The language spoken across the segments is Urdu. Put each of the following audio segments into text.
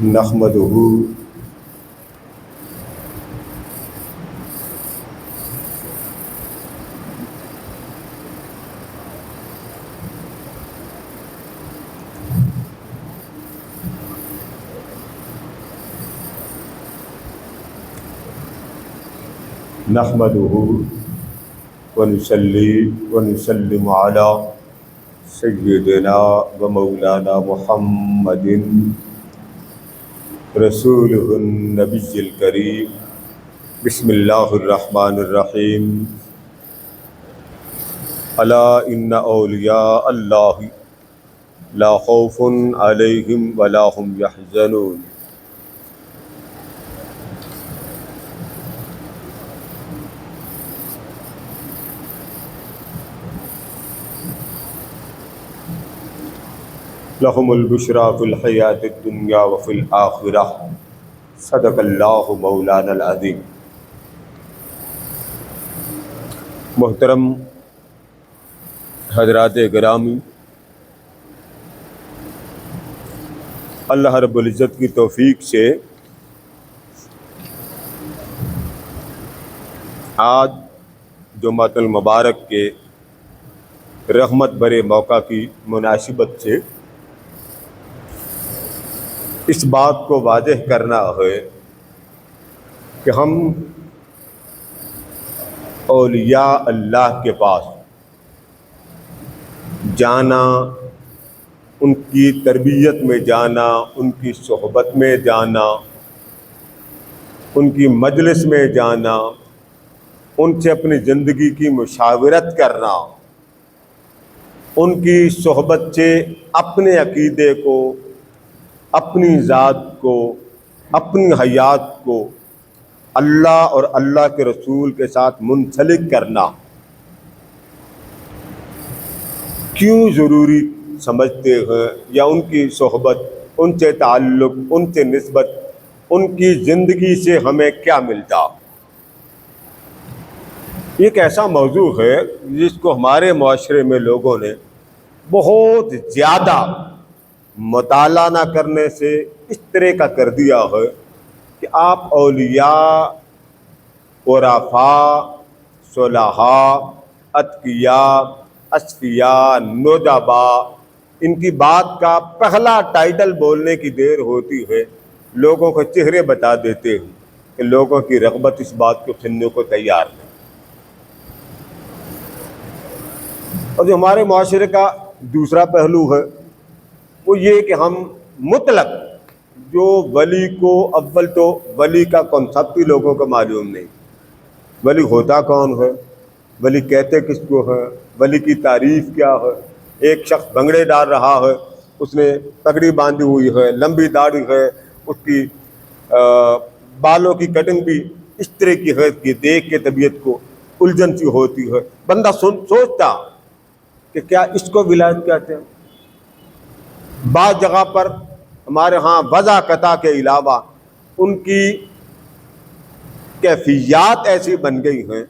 نحمدہ نحمدہ ونصلی ونسلم علی سیدنا و مولانا محمد رسولہ النبی الکریم۔ بسم اللہ الرحمن الرحیم۔ الا ان اولیاء اللہ لا خوف علیہم ولا هم یحزنون۔ لهم البشرى في الحیات الدنیا وفی الآخرہ۔ صدق اللہ مولانا العظیم۔ محترم حضرات گرامی، اللہ رب العزت کی توفیق سے آج جمعۃ المبارک کے رحمت برے موقع کی مناسبت سے اس بات کو واضح کرنا ہے کہ ہم اولیاء اللہ کے پاس جانا، ان کی تربیت میں جانا، ان کی صحبت میں جانا، ان کی مجلس میں جانا، ان سے اپنی زندگی کی مشاورت کرنا، ان کی صحبت سے اپنے عقیدے کو، اپنی ذات کو، اپنی حیات کو اللہ اور اللہ کے رسول کے ساتھ منسلک کرنا کیوں ضروری سمجھتے ہیں، یا ان کی صحبت، ان سے تعلق، ان سے نسبت، ان کی زندگی سے ہمیں کیا ملتا؟ یہ ایک ایسا موضوع ہے جس کو ہمارے معاشرے میں لوگوں نے بہت زیادہ مطالعہ نہ کرنے سے اس طرح کا کر دیا ہے کہ آپ اولیاء، عرفاء، صلحاء، اتقیاء، اصفیاء، ندباء، ان کی بات کا پہلا ٹائٹل بولنے کی دیر ہوتی ہے لوگوں کو چہرے بتا دیتے ہیں کہ لوگوں کی رغبت اس بات کو سننے کو تیار نہیں۔ اور جو ہمارے معاشرے کا دوسرا پہلو ہے وہ یہ کہ ہم مطلق جو ولی کو، اول تو ولی کا کنسپٹ ہی لوگوں کو معلوم نہیں، ولی ہوتا کون ہے، ولی کہتے کس کو ہے، ولی کی تعریف کیا ہے۔ ایک شخص بنگڑے ڈال رہا ہے، اس نے پگڑی باندھی ہوئی ہے، لمبی داڑھی ہے، اس کی بالوں کی کٹنگ بھی اس طرح کی ہے کہ دیکھ کے طبیعت کو الجھن سی ہوتی ہے۔ بندہ سوچتا کہ کیا اس کو ولایت کہتے ہیں؟ بعض جگہ پر ہمارے ہاں وضع قطع کے علاوہ ان کی کیفیات ایسی بن گئی ہیں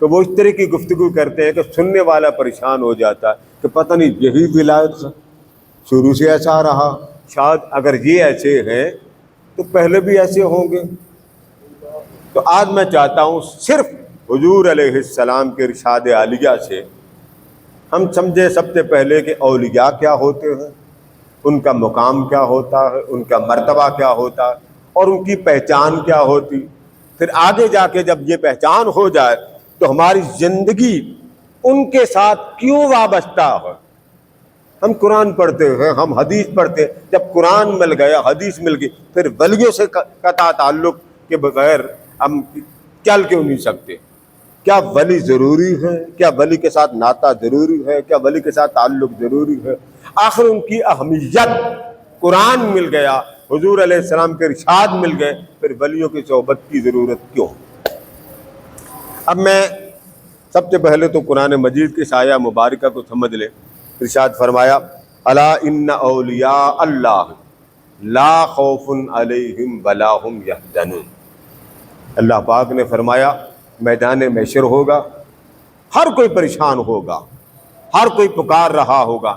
کہ وہ اس طرح کی گفتگو کرتے ہیں کہ سننے والا پریشان ہو جاتا ہے کہ پتہ نہیں یہی ولایت ہے، شروع سے ایسا رہا، شاید اگر یہ ایسے ہیں تو پہلے بھی ایسے ہوں گے۔ تو آج میں چاہتا ہوں صرف حضور علیہ السلام کے ارشاد عالیہ سے ہم سمجھے سب سے پہلے کہ اولیاء کیا ہوتے ہیں، ان کا مقام کیا ہوتا ہے، ان کا مرتبہ کیا ہوتا ہے، اور ان کی پہچان کیا ہوتی۔ پھر آگے جا کے جب یہ پہچان ہو جائے تو ہماری زندگی ان کے ساتھ کیوں وابستہ ہے۔ ہم قرآن پڑھتے ہیں، ہم حدیث پڑھتے ہیں، جب قرآن مل گیا، حدیث مل گئی، پھر ولیوں سے قطع تعلق کے بغیر ہم چل کیوں نہیں سکتے؟ کیا ولی ضروری ہے؟ کیا ولی کے ساتھ ناطہ ضروری ہے؟ کیا ولی کے ساتھ تعلق ضروری ہے؟ آخر ان کی اہمیت، قرآن مل گیا، حضور علیہ السلام کے ارشاد مل گئے، پھر ولیوں کی صحبت کی ضرورت کیوں؟ اب میں سب سے پہلے تو قرآن مجید کے سایہ مبارکہ کو سمجھ لیں۔ ارشاد فرمایا الا ان اولیاء اللہ لا خوف علیہم ولا هم یحزنون۔ اللہ پاک نے فرمایا میدان محشر ہوگا، ہر کوئی پریشان ہوگا، ہر کوئی پکار رہا ہوگا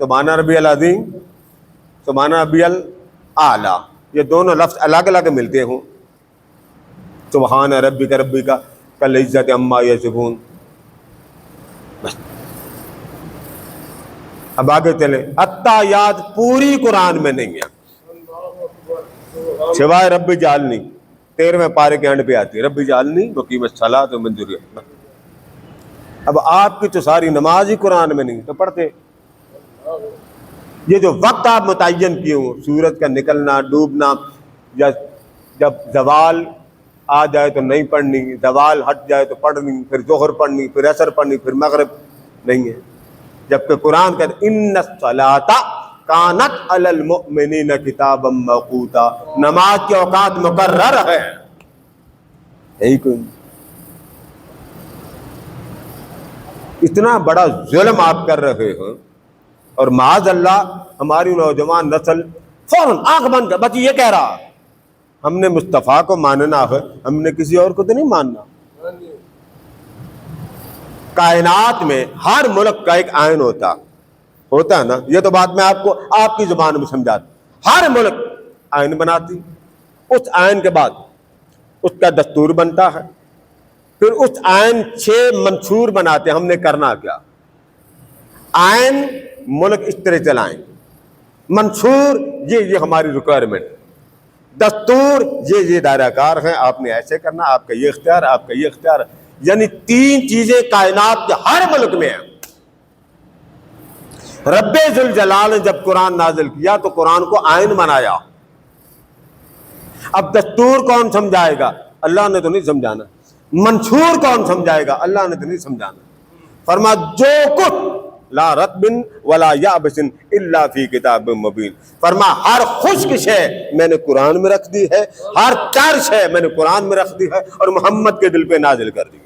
سبحان ربی العظیم، سبحان ربی الاعلیٰ، یہ دونوں لفظ الگ الگ ملتے ہوں، سبحان ربک ربک العزت عما یصفون. بس اب آگے چلیں. التحیات پوری قرآن میں نہیں ہے سوائے رب جعلنی، 13ویں پارے کے اینڈ پہ آتی ہے رب جعلنی مقیم الصلاۃ و من ذریتی. اب آپ کی تو ساری نماز ہی قرآن میں نہیں تو پڑھتے. یہ جو وقت آپ متعین کیے ہوں، سورج کا نکلنا ڈوبنا، یا جب زوال آ جائے تو نہیں پڑھنی، زوال ہٹ جائے تو پڑھنی، پھر ظہر پڑھنی، پھر عصر پڑھنی، پھر مغرب، نہیں ہے. جبکہ قرآن کہتے ان الصلاۃ کانت علی المؤمنین کتابا موقوتا، نماز کے اوقات مقرر ہے. یہی کوئی اتنا بڑا ظلم آپ کر رہے ہیں، اور معاذ اللہ ہماری نوجوان نسل فوراً آنکھ بند کر بس یہ کہہ رہا ہم نے مصطفیٰ کو ماننا ہے، ہم نے کسی اور کو تو نہیں ماننا. کائنات میں ہر ملک کا ایک آئین ہوتا ہے نا، یہ تو بات میں آپ کو آپ کی زبان میں سمجھاتا. ہر ملک آئین بناتی، اس آئین کے بعد اس کا دستور بنتا ہے، پھر اس آئین 6 منشور بناتے ہیں ہم نے کرنا کیا. آئین ملک اس طرح چلائیں، منشور یہ ہماری ریکوائرمنٹ، دستور یہ دائرہ کار ہیں، آپ نے ایسے کرنا، آپ کا یہ اختیار، آپ کا یہ اختیار. یعنی 3 چیزیں کائنات کے ہر ملک میں ہیں. رب ذوالجلال نے جب قرآن نازل کیا تو قرآن کو آئین بنایا. اب دستور کون سمجھائے گا؟ اللہ نے تو نہیں سمجھانا. منشور کون سمجھائے گا؟ اللہ نے تو نہیں سمجھانا. فرما جو کچھ لا رطب ولا یابس الا فی کتاب مبین. فرما ہر خشک شے میں نے قرآن میں رکھ دی ہے، ہر تر شے میں نے قرآن میں رکھ دی ہے اور محمد کے دل پہ نازل کر دی ہے.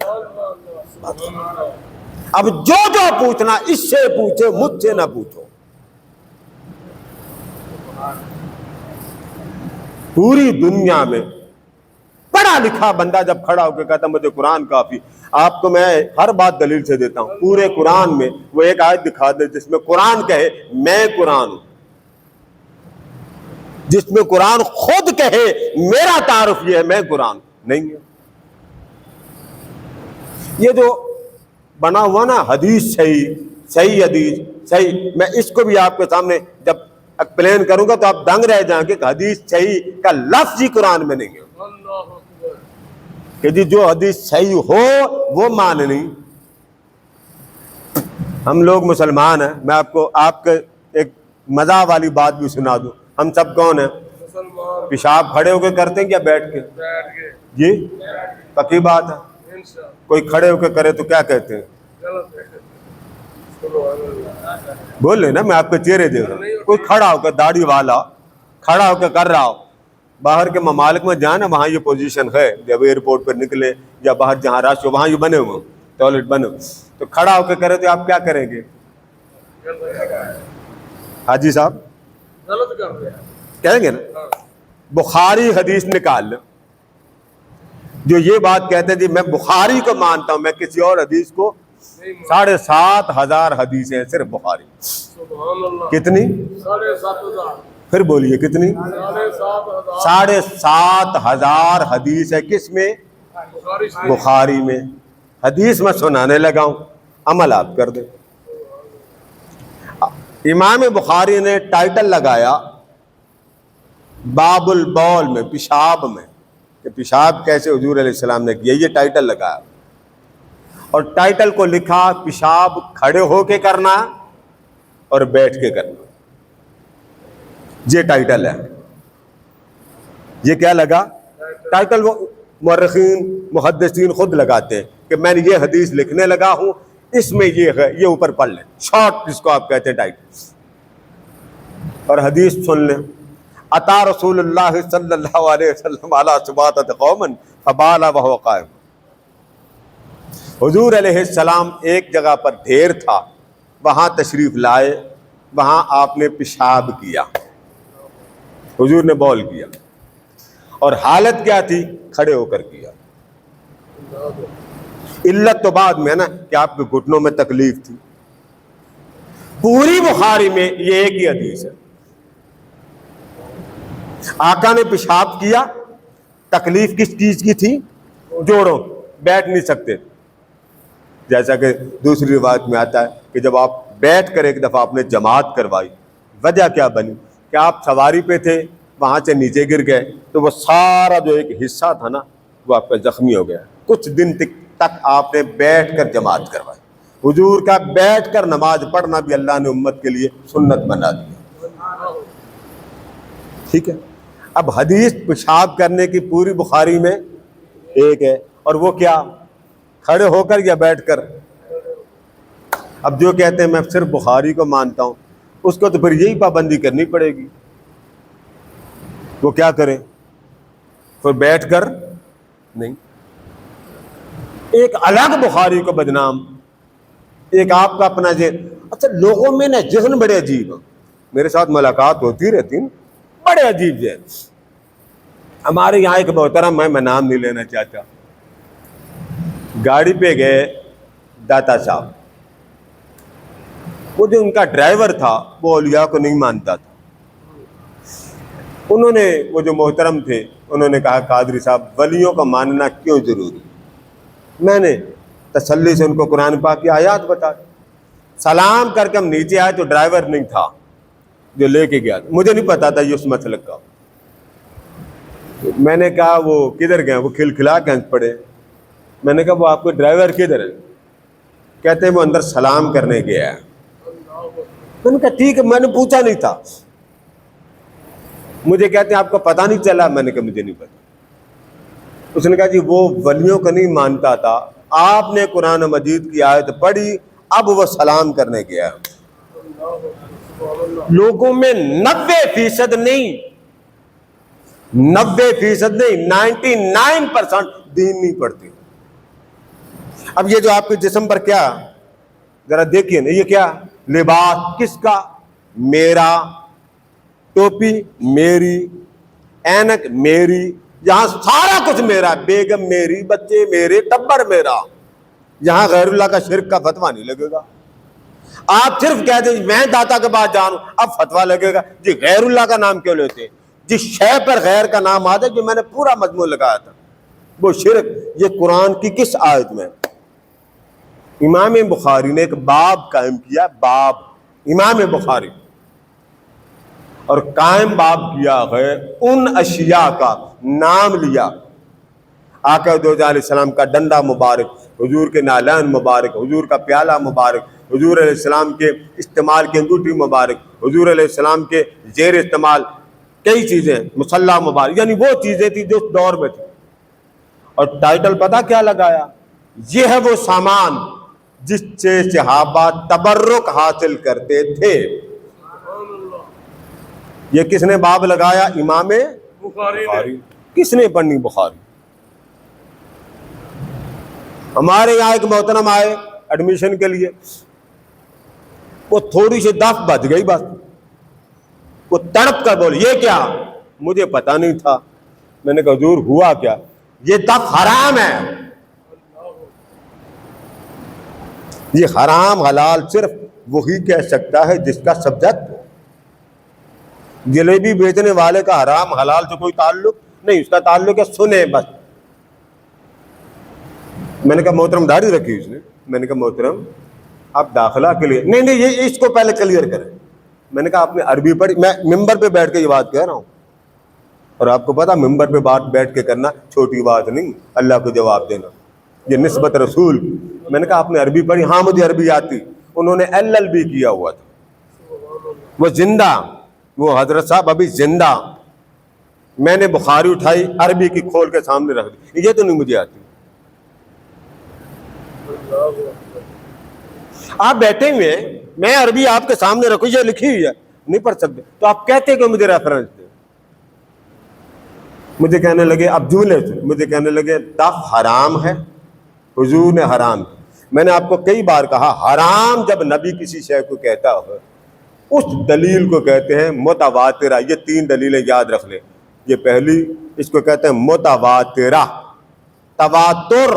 اب جو پوچھنا اس سے پوچھو، مجھ سے نہ پوچھو. پوری دنیا میں پڑھا لکھا بندہ جب کھڑا ہو کے کہتا مجھے قرآن کافی، آپ کو میں ہر بات دلیل سے دیتا ہوں. پورے قرآن میں وہ ایک آیت دکھا دے جس میں قرآن کہے میں قرآن ہوں، جس میں قرآن خود کہے میرا تعارف یہ ہے میں قرآن نہیں ہے. یہ جو بنا ہوا نا حدیث صحیح حدیث صحیح، میں اس کو بھی آپ کے سامنے جب ایکسپلین کروں گا تو آپ دنگ رہ جائیں گے کہ حدیث صحیح کا لفظ ہی قرآن میں نہیں ہے. کہ جی جو حدیث صحیح ہو وہ ماننی. ہم لوگ مسلمان ہیں، میں آپ کو آپ کے ایک مزہ والی بات بھی سنا دوں. ہم سب کون ہیں؟ پیشاب کھڑے ہو کے کرتے ہیں یا بیٹھ کے؟ جی پکی بات ہے. کوئی کھڑے ہو کے کرے تو کیا کہتے ہیں؟ بول لیں نا، میں آپ کے چہرے دیکھ رہا ہوں. کوئی کھڑا ہو کے داڑھی والا کھڑا ہو کے کر رہا ہو، باہر کے ممالک میں جائیں نا وہاں یہ پوزیشن ہے، جب ایئرپورٹ پر نکلے یا باہر جہاں رش ہو وہاں یہ بنے ہوئے ٹوائلٹ بنے ہوئے، تو کھڑا ہو کے کرے تو آپ کیا کریں گے؟ حاجی صاحب غلط کر رہے ہیں کہیں گے نا. بخاری حدیث نکال لو جو یہ بات کہتے ہیں جی میں بخاری کو مانتا ہوں، میں کسی اور حدیث کو 7,500 حدیثیں صرف بخاری. کتنی؟ 7,500. پھر بولیے کتنی؟ 7,500 حدیث ہے کس میں؟ بخاری میں. حدیث میں سنانے لگا ہوں، عمل آپ کر دیں. امام بخاری نے ٹائٹل لگایا باب البول میں، پیشاب میں، کہ پیشاب کیسے حضور علیہ السلام نے کیا، یہ ٹائٹل لگایا. اور ٹائٹل کو لکھا پیشاب کھڑے ہو کے کرنا اور بیٹھ کے کرنا. یہ ٹائٹل ہے. یہ کیا لگا ٹائٹل؟ وہ مورخین محدثین خود لگاتے ہیں کہ میں نے یہ حدیث لکھنے لگا ہوں، اس میں یہ ہے، یہ اوپر پڑھ لیں، شارٹ جس کو آپ کہتے ہیں ٹائٹل. اور حدیث سن لیں. اتا رسول اللہ صلی اللہ علیہ وسلم علی سباطۃ قوما فبال وهو قائم. حضور علیہ السلام ایک جگہ پر ڈھیر تھا، وہاں تشریف لائے، وہاں آپ نے پیشاب کیا، حضور نے بول کیا، اور حالت کیا تھی؟ کھڑے ہو کر کیا. علت تو بعد میں نا کہ آپ کے گھٹنوں میں تکلیف تھی. پوری بخاری میں یہ ایک ہی حدیث ہے. آقا نے پیشاب کیا, تکلیف کس چیز کی تھی؟ جوڑوں, بیٹھ نہیں سکتے. جیسا کہ دوسری روایت میں آتا ہے کہ جب آپ بیٹھ کر ایک دفعہ آپ نے جماعت کروائی, وجہ کیا بنی کہ آپ سواری پہ تھے, وہاں سے نیچے گر گئے, تو وہ سارا جو ایک حصہ تھا نا وہ آپ کا زخمی ہو گیا. کچھ دن تک آپ نے بیٹھ کر جماعت کروائی. حضور کا بیٹھ کر نماز پڑھنا بھی اللہ نے امت کے لیے سنت بنا دیا. ٹھیک ہے. اب حدیث پیشاب کرنے کی پوری بخاری میں ایک ہے, اور وہ کیا, کھڑے ہو کر یا بیٹھ کر. اب جو کہتے ہیں میں صرف بخاری کو مانتا ہوں, اس کو تو پھر یہی پابندی کرنی پڑے گی. وہ کیا کرے, پھر بیٹھ کر نہیں. ایک الگ بخاری کو بدنام, ایک آپ کا اپنا ذہن. اچھا لوگوں میں نا ذہن بڑے عجیب ہیں, میرے ساتھ ملاقات ہوتی رہتی, بڑے عجیب ذہن. ہمارے یہاں ایک محترم ہے, میں نام نہیں لینا چاہتا, گاڑی پہ گئے داتا صاحب, وہ جو ان کا ڈرائیور تھا وہ اولیاء کو نہیں مانتا تھا. انہوں نے, وہ جو محترم تھے, انہوں نے کہا قادری صاحب ولیوں کو ماننا کیوں ضروری؟ میں نے تسلی سے ان کو قرآن پاک کی آیات بتا دی. سلام کر کے ہم نیچے آئے تو ڈرائیور نہیں تھا جو لے کے گیا تھا, مجھے نہیں پتا تھا یہ اس مسلک کا. میں نے کہا وہ کدھر گئے؟ وہ کھلکھلا کے ہنس پڑے. میں نے کہا وہ آپ کے ڈرائیور کدھر ہے؟ کہتے ہیں وہ اندر سلام کرنے گیا ہے. میں نے کہا ٹھیک ہے, میں نے پوچھا نہیں تھا. مجھے کہتے ہیں آپ کو پتہ نہیں چلا؟ میں نے کہا مجھے نہیں پتا. اس نے کہا جی وہ ولیوں کو نہیں مانتا تھا, آپ نے قرآن مجید کی آیت پڑھی, اب وہ سلام کرنے گیا. لوگوں میں 90% نہیں, 90% نہیں, 99% دین نہیں پڑھتے. اب یہ جو آپ کے جسم پر کیا, ذرا دیکھیے نا, یہ کیا لباس کس کا؟ میرا. ٹوپی میری, اینک میری, یہاں سارا کچھ میرا. بیگم میری, بچے میرے, ٹبر میرا. یہاں غیر اللہ کا شرک کا فتویٰ نہیں لگے گا. آپ صرف کہہ دیں میں داتا کے پاس جانوں, اب فتویٰ لگے گا جی غیر اللہ کا نام کیوں لیتے؟ جس شے پر غیر کا نام آتا ہے, جو میں نے پورا مضمون لگایا تھا وہ شرک. یہ قرآن کی کس آیت میں؟ امام بخاری نے ایک باب قائم کیا, باب امام بخاری, اور قائم باب کیا ہے ان اشیاء کا نام لیا. آقا دو علیہ السلام کا ڈنڈا مبارک, حضور کے نالین مبارک, حضور کا پیالہ مبارک, حضور علیہ السلام کے استعمال کی انگوٹھی مبارک, حضور علیہ السلام کے زیر استعمال کئی چیزیں, مصلی مبارک, یعنی وہ چیزیں تھی جو اس دور میں تھی. اور ٹائٹل پتہ کیا لگایا؟ یہ ہے وہ سامان جس سے صحابہ تبرک حاصل کرتے تھے. یہ کس نے باب لگایا؟ امام بخاری. کس نے پڑھنی بخاری؟ ہمارے یہاں ایک محترم آئے ایڈمیشن کے لیے, وہ تھوڑی سی دف بچ گئی بس, وہ تڑپ کر بولے یہ کیا؟ مجھے پتا نہیں تھا. میں نے کہا حضور ہوا کیا؟ یہ دف حرام ہے. یہ حرام حلال صرف وہی کہہ سکتا ہے جس کا سبجیکٹ ہو. جلیبی بیچنے والے کا حرام حلال سے کوئی تعلق نہیں, اس کا تعلق ہے سنے بس. میں نے کہا محترم داڑھی رکھی اس نے. میں نے کہا محترم آپ داخلہ کے لیے نہیں یہ اس کو پہلے کلیئر کریں. میں نے کہا آپ نے عربی پڑھی؟ میں ممبر پہ بیٹھ کے یہ بات کہہ رہا ہوں, اور آپ کو پتا ممبر پہ بات بیٹھ کے کرنا چھوٹی بات نہیں, اللہ کو جواب دینا, یہ نسبت رسول. میں نے کہا آپ نے عربی پڑھی؟ ہاں مجھے عربی آتی. انہوں نے LLB کیا ہوا تھا, وہ زندہ, وہ حضرت صاحب ابھی زندہ. میں نے بخاری اٹھائی, عربی کی کھول کے سامنے رکھ دی, یہ تو نہیں مجھے آتی. آپ بیٹھے ہوئے, میں عربی آپ کے سامنے رکھوں, یہ لکھی ہوئی ہے, نہیں پڑھ سکتے, تو آپ کہتے کہ مجھے ریفرنس دے. مجھے کہنے لگے, اب جملے سے مجھے کہنے لگے دف حرام ہے, حضور نے حرام. میں نے آپ کو کئی بار کہا حرام جب نبی کسی شے کو کہتا ہو, اس دلیل کو کہتے ہیں متواترہ. یہ 3 دلیلیں یاد رکھ لیں. یہ پہلی, اس کو کہتے ہیں متواترہ, تواتر,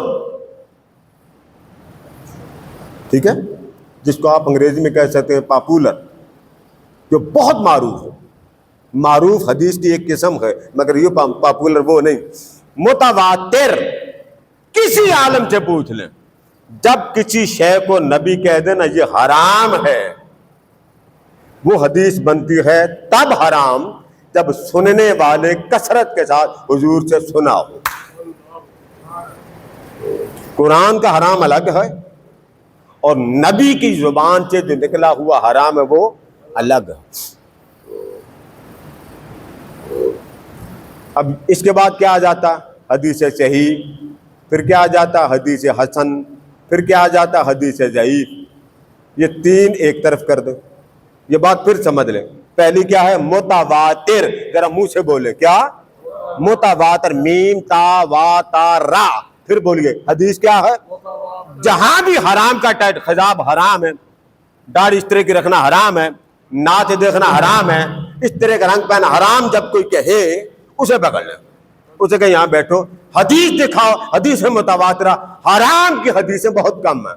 ٹھیک ہے. جس کو آپ انگریزی میں کہہ سکتے ہیں پاپولر، جو بہت معروف ہے. معروف حدیث کی ایک قسم ہے مگر یہ پاپولر وہ نہیں. متواتر کسی عالم سے پوچھ لیں، جب کسی شے کو نبی کہہ دینا یہ حرام ہے، وہ حدیث بنتی ہے تب حرام جب سننے والے کثرت کے ساتھ حضور سے سنا ہو. قرآن کا حرام الگ ہے اور نبی کی زبان سے جو نکلا ہوا حرام ہے وہ الگ ہے. اب اس کے بعد کیا آ جاتا؟ حدیث صحیح، پھر کیا آ جاتا؟ حدیث حسن، پھر کیا آ جاتا؟ حدیث ضعیف. یہ تین ایک طرف کر دیں. یہ بات پھر سمجھ لیں. پہلی کیا ہے؟ متواتر. ذرا منہ سے بولے کیا؟ متواتر. میم تا وا تا را. پھر بولیے حدیث کیا ہے؟ جہاں بھی حرام کا ٹائٹ، خضاب حرام ہے، داڑھی اس طرح کی رکھنا حرام ہے، ناچ دیکھنا حرام ہے، اس طرح کا رنگ پہنا حرام، جب کوئی کہے اسے پکڑ لیں، اسے کہ یہاں بیٹھو حدیث دکھاؤ. حدیث متواترہ. حرام کی حدیثیں بہت کم ہیں،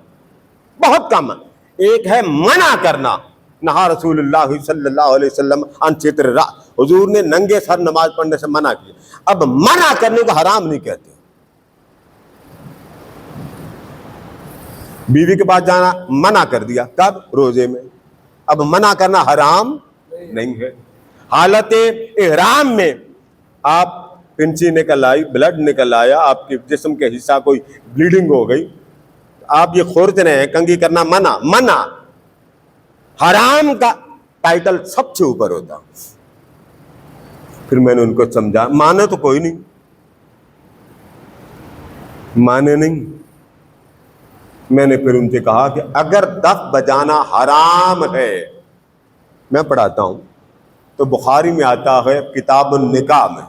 بہت کم ہیں. ایک ہے منع کرنا، نہا رسول اللہ صلی اللہ علیہ وسلم عن ستر الرأس، حضور نے ننگے سر نماز پڑھنے سے منع کیا. اب منع کرنے کو حرام نہیں کہتے. بیوی کے پاس جانا منع کر دیا، کب؟ روزے میں. اب منع کرنا حرام نہیں ہے. حالت احرام میں آپ پنچی نکل آئی، بلڈ نکل آیا، آپ کے جسم کے حصہ کوئی بلیڈنگ ہو گئی، آپ یہ خورچ رہے ہیں، کنگھی کرنا منع. منع. حرام کا ٹائٹل سب سے اوپر ہوتا. پھر میں نے ان کو سمجھا، مانے تو کوئی نہیں، مانے نہیں. میں نے پھر ان سے کہا کہ اگر دف بجانا حرام ہے، میں پڑھاتا ہوں تو بخاری میں آتا ہے کتاب النکاح میں،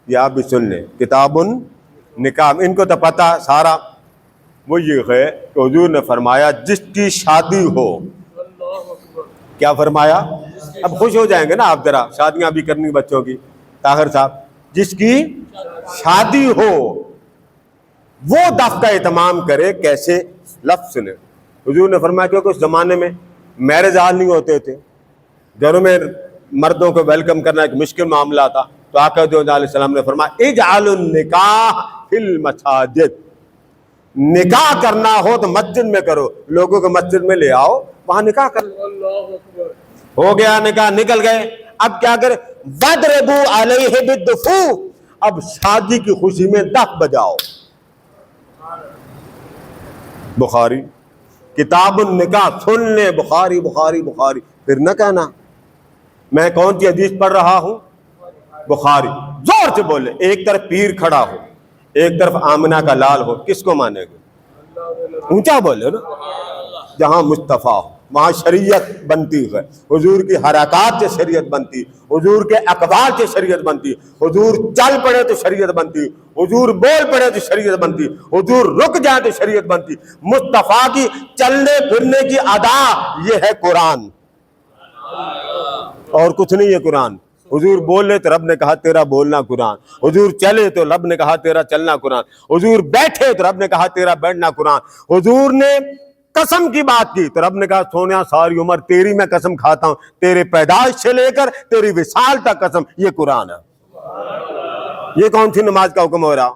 یہ آپ بھی سن لیں، کتاب النکاح. ان کو تو پتہ سارا. وہ یہ ہے کہ حضور نے فرمایا جس کی شادی ہو. کیا فرمایا؟ اب خوش ہو جائیں گے نا آپ، ذرا شادیاں بھی کرنی بچوں کی. طاہر صاحب، جس کی شادی ہو وہ دف کا اہتمام کرے. کیسے؟ لفظ نے حضور نے فرمایا کیونکہ اس زمانے میں میرج ہال نہیں ہوتے تھے، گھروں میں مردوں کو ویلکم کرنا ایک مشکل معاملہ تھا. تو آقا علیہ السلام نے فرمایا اجعلوا النکاح فی المساجد، نکاح کرنا ہو تو مسجد میں کرو، لوگوں کو مسجد میں لے آؤ، وہاں نکاح کر لو. ہو گیا نکاح، نکل گئے. اب کیا کرے؟ وَاضْرِبُوا عَلَيْهِ بِالدُّفُوفِ، اب شادی کی خوشی میں دف بجاؤ. بخاری کتاب النکاح سن لیں. بخاری بخاری بخاری. پھر نہ کہنا میں کون سی حدیث پڑھ رہا ہوں؟ بخاری. زور سے بولے. ایک طرف پیر کھڑا ہو، ایک طرف آمنہ کا لال ہو، کس کو مانے گے؟ اونچا بولے نا. جہاں مصطفیٰ ہو وہاں شریعت بنتی ہے. حضور کی حرکات سے شریعت بنتی، حضور کے اقوال سے شریعت بنتی. حضور چل پڑے تو شریعت بنتی، حضور بول پڑے تو شریعت بنتی، حضور رک جائے تو شریعت بنتی. مصطفیٰ کی چلنے پھرنے کی ادا یہ ہے قرآن، اور کچھ نہیں ہے قرآن. حضور بولے تو رب نے کہا تیرا بولنا قرآن. حضور چلے تو رب نے کہا تیرا چلنا قرآن. حضور بیٹھے تو رب نے کہا تیرا بیٹھنا قرآن. حضور نے قسم کی بات کی تو رب نے کہا سونیا ساری عمر تیری میں قسم کھاتا ہوں، تیرے پیدائش سے لے کر تیری وصال تک قسم. یہ قرآن ہے. یہ کون سی نماز کا حکم ہو رہا؟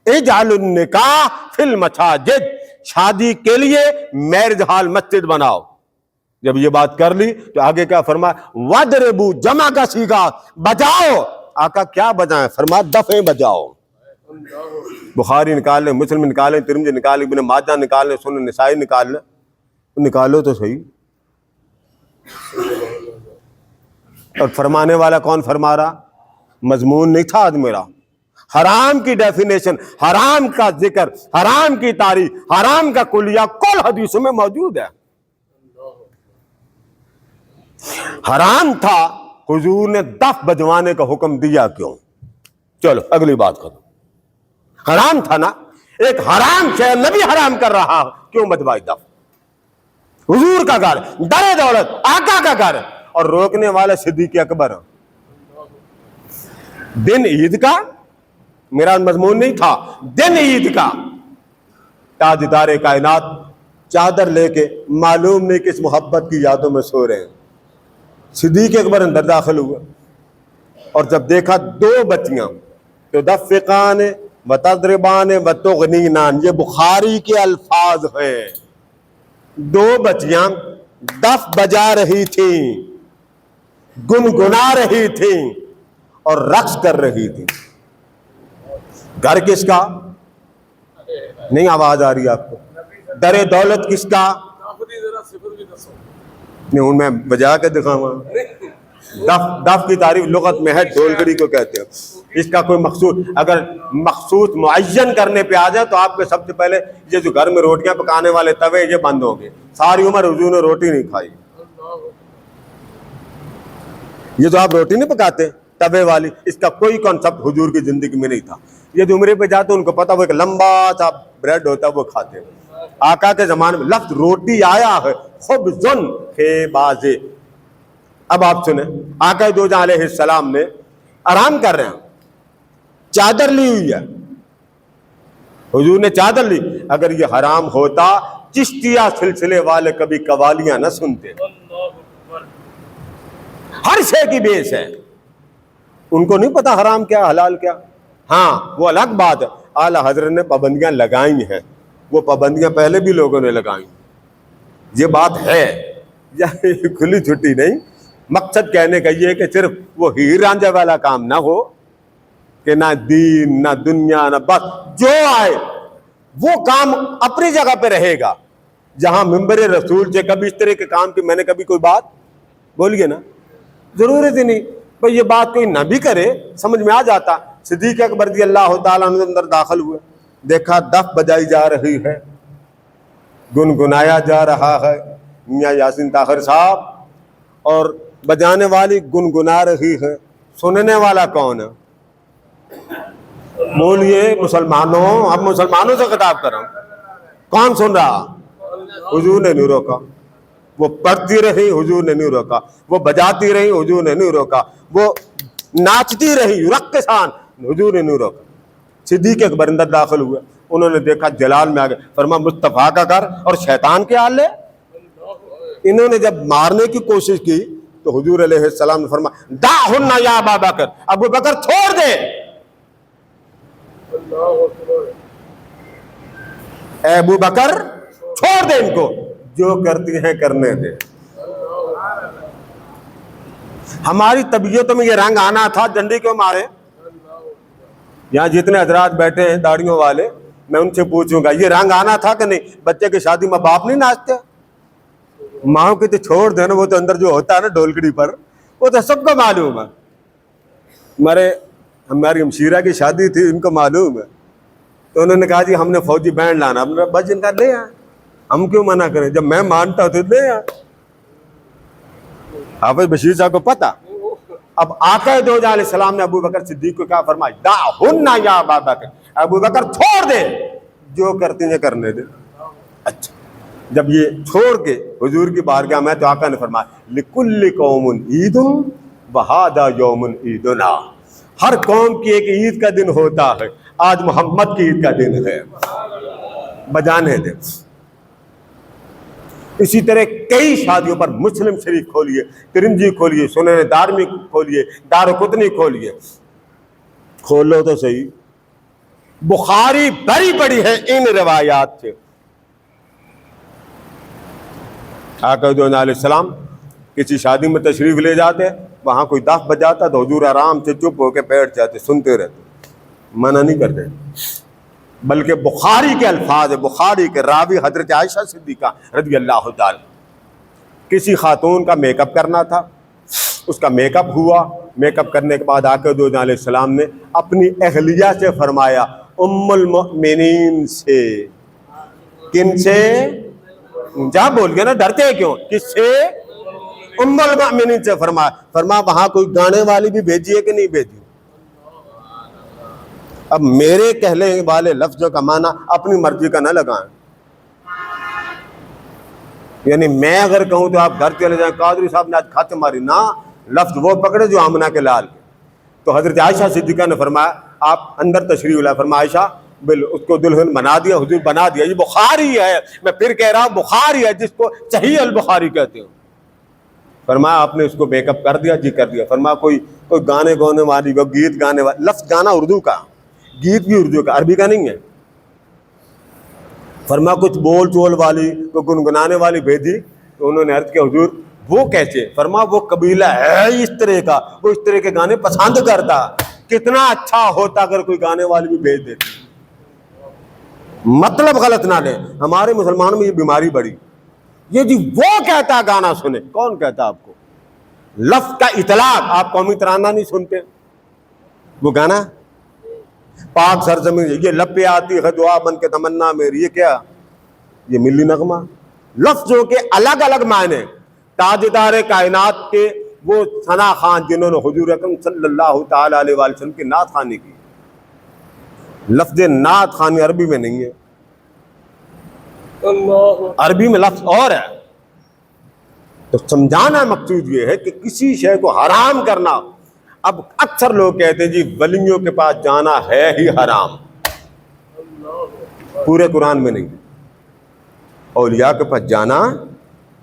اجعلوا النکاح فی المساجد، شادی کے لیے میرج ہال مسجد بناؤ. جب یہ بات کر لی تو آگے کیا فرمایا؟ وَاضْرِبُوا، جمع کا صیغہ، بجاؤ. آقا کیا بجائیں؟ فرمایا دفیں بجاؤ. بخاری نکال لیں، مسلم نکال لیں، ترمذی نکال لیں، ابن ماجہ نکال لیں، سنن نسائی نکال لیں. نکالو تو صحیح. اور فرمانے والا کون فرما رہا؟ مضمون نہیں تھا آج میرا. حرام کی ڈیفینیشن، حرام کا ذکر، حرام کی تعریف، حرام کا کلیہ کل حدیثوں میں موجود ہے. حرام تھا، حضور نے دف بجوانے کا حکم دیا کیوں؟ چلو اگلی بات کرو. حرام تھا نا، ایک حرام شے نبی حرام کر رہا، کیوں بجوائی دف؟ حضور کا گھر، در دولت، آقا کا گھر، اور روکنے والا صدیق اکبر. دن عید کا میرا مضمون نہیں تھا، دن عید کا تاجدار کائنات چادر لے کے معلوم نہیں کس محبت کی یادوں میں سو رہے ہیں۔ صدیق اکبر اندر داخل ہوئے اور جب دیکھا 2 بچیاں تدفقان وتضربان وتغنینان، یہ بخاری کے الفاظ ہیں، 2 بچیاں دف بجا رہی تھیں، گنگنا رہی تھیں اور رقص کر رہی تھیں۔ گھر کس کا؟ نہیں آواز آ رہی آپ کو؟ در دولت کس کا؟ نہیں ہوں میں بجا کے دکھاؤں۔ دف کی تعریف لغت میں ہے ڈھولگڑی کو کہتے ہیں۔ اس کا کوئی مقصود اگر مخصوص معین کرنے پہ آ جائے تو آپ کے سب سے پہلے یہ جو گھر میں روٹیاں پکانے والے توے یہ بند ہو گئے۔ ساری عمر حضور نے روٹی نہیں کھائی۔ یہ جو آپ روٹی نہیں پکاتے توے والی، اس کا کوئی کانسیپٹ حضور کی زندگی میں نہیں تھا۔ یہ جو عمرے پہ جاتے ان کو پتا وہ ایک لمبا سا بریڈ ہوتا ہے وہ کھاتے۔ آقا کے زمانے میں لفظ روٹی آیا ہے خبزن خبازے۔ اب آپ سنیں، آقا دو جہاں علیہ السلام نے آرام کر رہے ہیں، چادر لی ہوئی ہے، حضور نے چادر لی۔ اگر یہ حرام ہوتا چشتیہ سلسلے والے کبھی قوالیاں نہ سنتے۔ ہر شے کی بیس ہے، ان کو نہیں پتا حرام کیا حلال کیا۔ ہاں وہ الگ بات ہے، اعلیٰ حضرت نے پابندیاں لگائی ہیں، وہ پابندیاں پہلے بھی لوگوں نے لگائی۔ یہ بات ہے، یہ کھلی چھٹی نہیں۔ مقصد کہنے کا یہ ہے کہ صرف وہ ہیر رانجھا والا کام نہ ہو کہ نہ دین نہ دنیا نہ بس جو آئے وہ کام اپنی جگہ پہ رہے گا۔ جہاں منبر رسول سے کبھی اس طرح کے کام کی میں نے کبھی کوئی بات بولیے نا، ضرورت ہی نہیں بھئی یہ بات کوئی نہ بھی کرے، سمجھ میں آ جاتا۔ صدیق اکبر رضی اللہ تعالیٰ عنہ اندر داخل ہوئے، دیکھا دف بجائی جا رہی ہے، گنگنایا جا رہا ہے، میاں یاسین طاہر صاحب، اور بجانے والی گنگنا رہی ہے۔ سننے والا کون ہے؟ بولیے مسلمانوں، اب مسلمانوں سے خطاب کر رہا ہوں، کون سن رہا؟ حضور نے نہیں روکا۔ وہ پڑھتی رہی، حضور نے نہیں روکا۔ وہ بجاتی رہی، حضور نے نہیں روکا۔ وہ ناچتی رہی، رقصان، حضور نے نہیں روکا۔ صدیق اکبر اندر داخل ہوئے، انہوں نے دیکھا جلال میں آ گئے، فرما مصطفیٰ کا گھر اور شیطان کے آلے۔ انہوں نے جب مارنے کی کوشش کی تو حضور علیہ السلام نے فرما دعہن یا ابا بکر، ابو بکر چھوڑ دے، اے ابو بکر چھوڑ دے ان کو، جو کرتی ہیں کرنے دے۔ ہماری طبیعتوں میں یہ رنگ آنا تھا، ڈنڈی کیوں مارے؟ یہاں جتنے حضرات بیٹھے ہیں داڑھیوں والے، میں ان سے پوچھوں گا یہ رنگ آنا تھا کہ نہیں؟ بچے کی شادی میں باپ نہیں ناچتے؟ ماں کی تو چھوڑ دینا، وہ تو اندر جو ہوتا ہے نا ڈھولکڑی پر، وہ تو سب کو معلوم ہے۔ ہماری ہمشیرہ کی شادی تھی، ان کو معلوم ہے، تو انہوں نے کہا جی ہم نے فوجی بینڈ لانا، ہم نے بس ان کا لے آئے، ہم کیوں منع کریں، جب میں مانتا ہوں تو لے آئے۔ حافظ بشیر صاحب کو پتا۔ اب آقا دو جہاں علیہ السلام نے ابو بکر صدیق کو کیا فرمایا؟ دعہن یا ابا بکر، ابو بکر چھوڑ دے، جو کرتی ہیں کرنے دے۔ اچھا جب یہ چھوڑ کے حضور کی بارگاہ میں، تو آقا نے فرمایا لکل قوم عید وہذا یوم عیدنا، ہر قوم کی ایک عید کا دن ہوتا ہے، آج محمد کی عید کا دن ہے، بجانے دے۔ اسی طرح کئی شادیوں پر مسلم شریف کھولیے، ترمذی کھولیے، سنن دارمی کھولیے، دارقطنی کھولیے، کھولو تو صحیح، بخاری بھری پڑی ہے ان روایات سے۔ آقا دو علیہ السلام کسی شادی میں تشریف لے جاتے، وہاں کوئی دف بجاتا تو حضور آرام سے چپ ہو کے بیٹھ جاتے، سنتے رہتے، منع نہیں کرتے۔ بلکہ بخاری کے الفاظ، بخاری کے راوی حضرت عائشہ صدیقہ رضی اللہ تعالی، کسی خاتون کا میک اپ کرنا تھا، اس کا میک اپ ہوا، میک اپ کرنے کے بعد آقا دو علیہ السلام نے اپنی اہلیہ سے فرمایا، ام المؤمنین سے، کن سے؟ جا بول گیا نا، ڈرتے ہیں کیوں؟ کس سے؟ ام المؤمنین سے فرمایا وہاں کوئی گانے والی بھی بھیجی ہے کہ نہیں بھیجی؟ اب میرے کہنے والے لفظوں کا معنی اپنی مرضی کا نہ لگائیں، یعنی میں اگر کہوں تو آپ گھر چلے جائیں قادری صاحب نے آج کھاتے ماری، نہ، لفظ وہ پکڑے جو آمنہ کے لال کے۔ تو حضرت عائشہ صدیقہ نے فرمایا، آپ اندر تشریف لائے، فرمایا عائشہ اس کو دلہن بنا دیا، حضور بنا دیا. یہ بخاری ہے، میں پھر کہہ رہا ہوں بخاری ہے، جس کو صحیح البخاری کہتے ہو. فرمایا آپ نے اس کو بیک اپ کر دیا؟ جی کر دیا. فرمایا کوئی گانے گانے والی، کوئی گیت گانے والی، لفظ گانا اردو کا، گیت بھی اردو کا، عربی کا نہیں ہے. فرمایا کچھ بول چول والی، کوئی گنگنانے والی بھیجی. تو انہوں نے عرض کیا حضور وہ کیسے؟ فرمایا وہ قبیلہ ہے اس طرح کا، وہ اس طرح کے گانے پسند کرتا. کتنا اچھا ہوتا اگر کوئی گانے والی بھی بھیج دیتی. مطلب غلط نہ لیں، ہمارے مسلمانوں میں یہ بیماری بڑی. یہ جی وہ کہتا گانا سنے، کون کہتا آپ کو؟ لفظ کا اطلاق. آپ قومی ترانہ نہیں سنتے؟ وہ گانا پاک سرزمین، یہ لب پہ آتی ہے دعا بن کے تمنا میری، یہ کیا؟ یہ ملی نغمہ. لفظوں کے الگ الگ معنی. تاجدار کائنات کے وہ ثنا خان جنہوں نے حضور اکرم صلی اللہ تعالی علیہ وآلہ وسلم کی نعت خوانی کی. لفظ نعت خوانی عربی میں نہیں ہے، عربی میں لفظ اور ہے. تو سمجھانا مقصود یہ ہے کہ کسی شے کو حرام کرنا. اب اکثر لوگ کہتے ہیں جی ولیوں کے پاس جانا ہے ہی حرام. پورے قرآن میں نہیں. اولیاء کے پاس جانا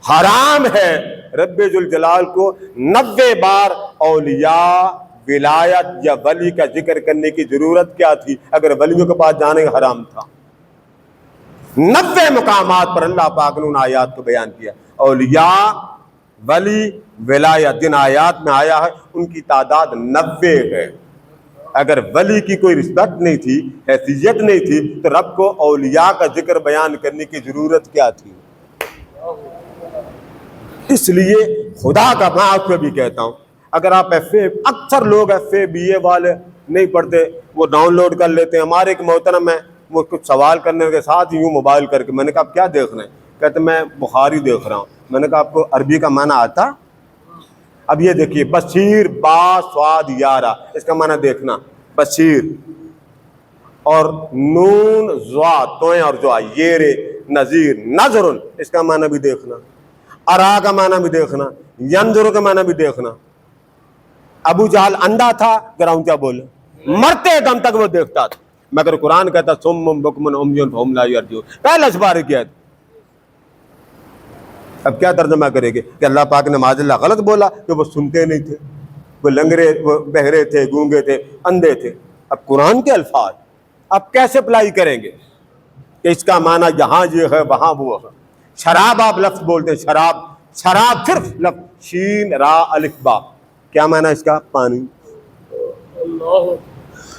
حرام ہے. رب ذوالجلال کو 90 بار اولیاء، ولایت یا ولی کا ذکر کرنے کی ضرورت کیا تھی اگر ولیوں کے پاس جانے کا حرام تھا؟ 90 مقامات پر اللہ پاک نے ان آیات کو بیان کیا. اولیاء، ولی، ولایت جن آیات میں آیا ہے ان کی تعداد 90 ہے. اگر ولی کی کوئی رسپیکٹ نہیں تھی، حیثیت نہیں تھی، تو رب کو اولیاء کا ذکر بیان کرنے کی ضرورت کیا تھی؟ اس لیے خدا کا میں آپ کو بھی کہتا ہوں، اگر آپ اکثر لوگ FA BA والے نہیں پڑھتے، وہ ڈاؤن لوڈ کر لیتے ہیں. ہمارے ایک محترم ہے، وہ کچھ سوال کرنے کے ساتھ یوں موبائل کر کے، میں نے کہا آپ کیا دیکھ رہے ہیں؟ کہتے میں بخاری دیکھ رہا ہوں. میں نے کہا آپ کو عربی کا معنی آتا؟ اب یہ دیکھیے، بشیر با سواد یارہ، اس کا معنی دیکھنا. بشیر اور نون زوا توئیں اور زوا یہ رے نذیر نظر، اس کا معنی بھی دیکھنا. ارا کا معنی بھی دیکھنا. ینظر کا معنی بھی دیکھنا. ابو جہل اندھا تھا، گراؤنچا بولے، مرتے دم تک وہ دیکھتا تھا. مگر قرآن کہتا صم بکم عمی فہم لا یرجعون، پہلے سپارے کیا ہے. اب کیا ترجمہ کرے گے کہ اللہ پاک نے معاذ اللہ غلط بولا کہ وہ سنتے نہیں تھے، وہ لنگڑے، وہ بہرے تھے، گونگے تھے، اندھے تھے. اب قرآن کے الفاظ آپ کیسے اپلائی کریں گے کہ اس کا معنی یہاں یہ ہے وہاں وہ ہے؟ شراب آپ لفظ بولتے ہیں، شراب، شراب صرف لفظ شین را الف با، کیا معنی اس کا؟ پانی.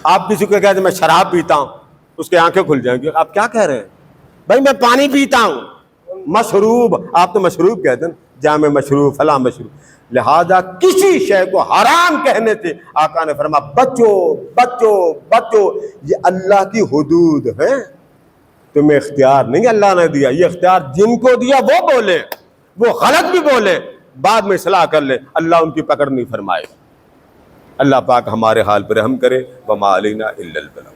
آپ کسی کو کہتے ہیں میں شراب پیتا ہوں، اس کے آنکھیں کھل جائیں گی. آپ کیا کہہ رہے ہیں؟ بھائی میں پانی پیتا ہوں. مشروب، آپ تو مشروب کہتے ہیں، جامع مشروب، فلاں مشروب. لہذا کسی شے کو حرام کہنے سے آقا نے فرمایا بچو بچو بچو. یہ اللہ کی حدود ہیں، تمہیں اختیار نہیں اللہ نے دیا. یہ اختیار جن کو دیا وہ بولے، وہ غلط بھی بولے، بعد میں اصلاح کر لے، اللہ ان کی پکڑ نہیں فرمائے. اللہ پاک ہمارے حال پر رحم کرے. وما علینا الا البلاغ.